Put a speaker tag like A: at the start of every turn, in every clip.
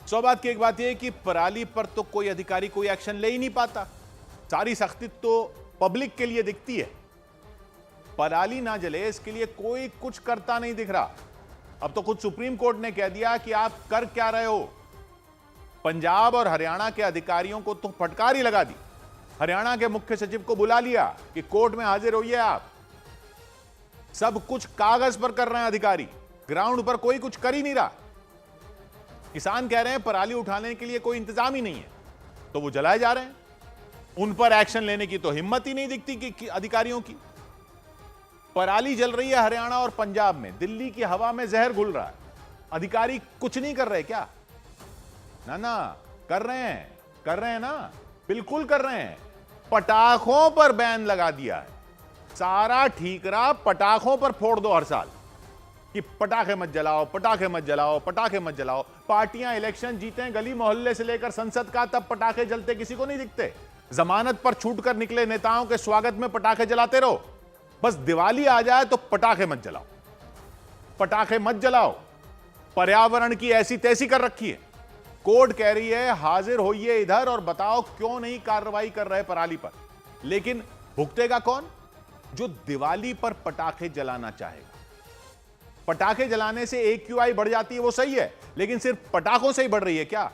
A: सौ बात की एक बात यह कि पराली पर तो कोई अधिकारी कोई एक्शन ले ही नहीं पाता। सारी सख्ती तो पब्लिक के लिए दिखती है। पराली ना जले इसके लिए कोई कुछ करता नहीं दिख रहा। अब तो खुद सुप्रीम कोर्ट ने कह दिया कि आप कर क्या रहे हो। पंजाब और हरियाणा के अधिकारियों को तो फटकार ही लगा दी। हरियाणा के मुख्य सचिव को बुला लिया कि कोर्ट में हाजिर होइए आप। सब कुछ कागज पर कर रहे हैं अधिकारी, ग्राउंड पर कोई कुछ कर ही नहीं रहा। किसान कह रहे हैं पराली उठाने के लिए कोई इंतजाम ही नहीं है, तो वो जलाए जा रहे हैं। उन पर एक्शन लेने की तो हिम्मत ही नहीं दिखती कि अधिकारियों की। पराली जल रही है हरियाणा और पंजाब में, दिल्ली की हवा में जहर घुल रहा है। अधिकारी कुछ नहीं कर रहे क्या? ना कर रहे हैं ना, बिल्कुल कर रहे हैं। पटाखों पर बैन लगा दिया है। सारा ठीकरा पटाखों पर फोड़ दो हर साल कि पटाखे मत जलाओ, पटाखे मत जलाओ, पटाखे मत जलाओ। पार्टियां इलेक्शन जीते गली मोहल्ले से लेकर संसद का, तब पटाखे जलते किसी को नहीं दिखते। जमानत पर छूटकर निकले नेताओं के स्वागत में पटाखे जलाते रहो। बस दिवाली आ जाए तो पटाखे मत जलाओ, पटाखे मत जलाओ। पर्यावरण की ऐसी तैसी कर रखी है। कोर्ट कह रही है हाजिर होइए इधर और बताओ क्यों नहीं कार्रवाई कर रहे पराली पर। लेकिन भुगतेगा कौन? जो दिवाली पर पटाखे जलाना चाहेगा। पटाखे जलाने से AQI बढ़ जाती है, वो सही है, लेकिन सिर्फ पटाखों से ही बढ़ रही है क्या?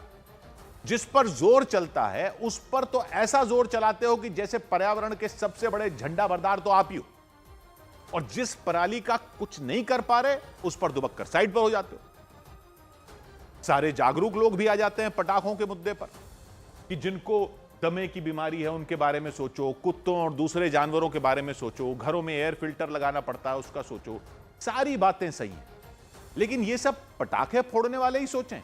A: जिस पर जोर चलता है उस पर तो ऐसा जोर चलाते हो कि जैसे पर्यावरण के सबसे बड़े झंडा बरदार तो आप ही हो। और जिस पराली का कुछ नहीं कर पा रहे उस पर दुबक कर साइड पर हो जाते हो। सारे जागरूक लोग भी आ जाते हैं पटाखों के मुद्दे पर कि जिनको दमे की बीमारी है उनके बारे में सोचो, कुत्तों और दूसरे जानवरों के बारे में सोचो, घरों में एयर फिल्टर लगाना पड़ता है उसका सोचो। सारी बातें सही हैं, लेकिन ये सब पटाखे फोड़ने वाले ही सोचें।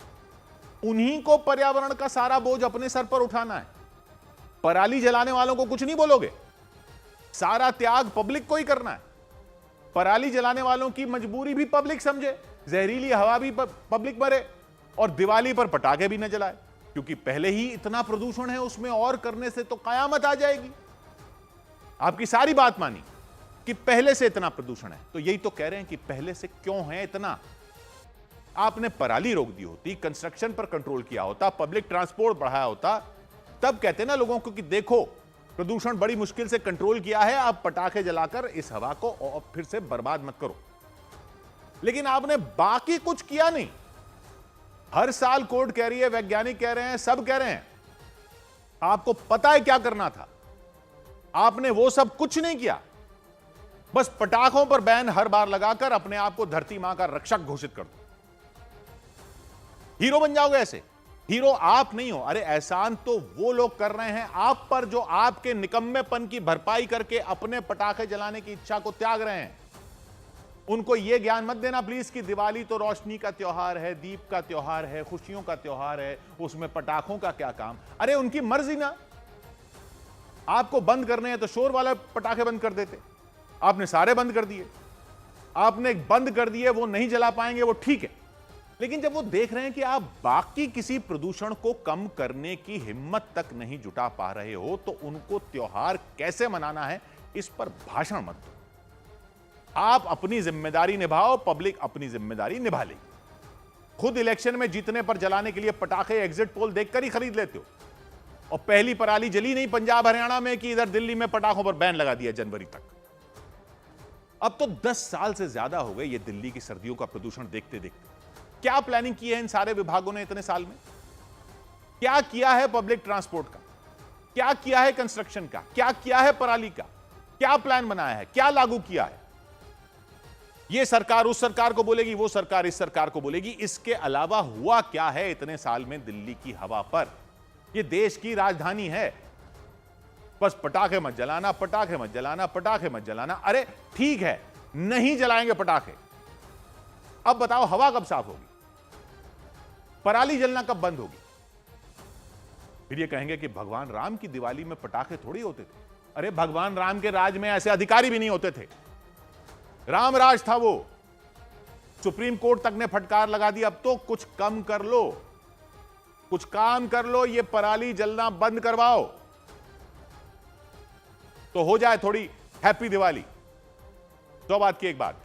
A: उन्हीं को पर्यावरण का सारा बोझ अपने सर पर उठाना है। पराली जलाने वालों को कुछ नहीं बोलोगे। सारा त्याग पब्लिक को ही करना है। पराली जलाने वालों की मजबूरी भी पब्लिक समझे, जहरीली हवा भी पब्लिक मरे और दिवाली पर पटाखे भी न जलाए, क्योंकि पहले ही इतना प्रदूषण है उसमें और करने से तो कयामत आ जाएगी। आपकी सारी बात मानी कि पहले से इतना प्रदूषण है, तो यही तो कह रहे हैं कि पहले से क्यों है इतना। आपने पराली रोक दी होती, कंस्ट्रक्शन पर कंट्रोल किया होता, पब्लिक ट्रांसपोर्ट बढ़ाया होता, तब कहते ना लोगों को कि देखो प्रदूषण बड़ी मुश्किल से कंट्रोल किया है, आप पटाखे जलाकर इस हवा को और फिर से बर्बाद मत करो। लेकिन आपने बाकी कुछ किया नहीं। हर साल कोर्ट कह रही है, वैज्ञानिक कह रहे हैं, सब कह रहे हैं, आपको पता है क्या करना था, आपने वो सब कुछ नहीं किया। बस पटाखों पर बैन हर बार लगाकर अपने आप को धरती मां का रक्षक घोषित कर दो। हीरो बन जाओगे ऐसे। हीरो आप नहीं हो। अरे एहसान तो वो लोग कर रहे हैं आप पर जो आपके निकम्मेपन की भरपाई करके अपने पटाखे जलाने की इच्छा को त्याग रहे हैं। उनको यह ज्ञान मत देना प्लीज कि दिवाली तो रोशनी का त्योहार है, दीप का त्योहार है, खुशियों का त्योहार है, उसमें पटाखों का क्या काम। अरे उनकी मर्जी ना। आपको बंद करने हैं तो शोर वाला पटाखे बंद कर देते। आपने सारे बंद कर दिए। आपने बंद कर दिए, वो नहीं जला पाएंगे, वो ठीक है। लेकिन जब वो देख रहे हैं कि आप बाकी किसी प्रदूषण को कम करने की हिम्मत तक नहीं जुटा पा रहे हो, तो उनको त्योहार कैसे मनाना है इस पर भाषण मत दो। आप अपनी जिम्मेदारी निभाओ, पब्लिक अपनी जिम्मेदारी निभा लेगी। खुद इलेक्शन में जीतने पर जलाने के लिए पटाखे एग्जिट पोल देखकर ही खरीद लेते हो। और पहली पराली जली नहीं पंजाब हरियाणा में कि इधर दिल्ली में पटाखों पर बैन लगा दिया जनवरी तक। अब तो 10 साल से ज्यादा हो गए ये दिल्ली की सर्दियों का प्रदूषण देखते देखते। क्या प्लानिंग की है इन सारे विभागों ने इतने साल में? क्या किया है पब्लिक ट्रांसपोर्ट का? क्या किया है कंस्ट्रक्शन का? क्या किया है पराली का? क्या प्लान बनाया है? क्या लागू किया है? ये सरकार उस सरकार को बोलेगी, वो सरकार इस सरकार को बोलेगी। इसके अलावा हुआ क्या है इतने साल में दिल्ली की हवा पर? ये देश की राजधानी है। बस पटाखे मत जलाना, पटाखे मत जलाना, पटाखे मत जलाना। अरे ठीक है, नहीं जलाएंगे पटाखे। अब बताओ हवा कब साफ होगी? पराली जलना कब बंद होगी? फिर ये कहेंगे कि भगवान राम की दिवाली में पटाखे थोड़ी होते थे। अरे भगवान राम के राज में ऐसे अधिकारी भी नहीं होते थे। राम राज था वो। सुप्रीम कोर्ट तक ने फटकार लगा दी। अब तो कुछ कम कर लो, कुछ काम कर लो, ये पराली जलना बंद करवाओ तो हो जाए थोड़ी हैप्पी दिवाली। तो बात की एक बात,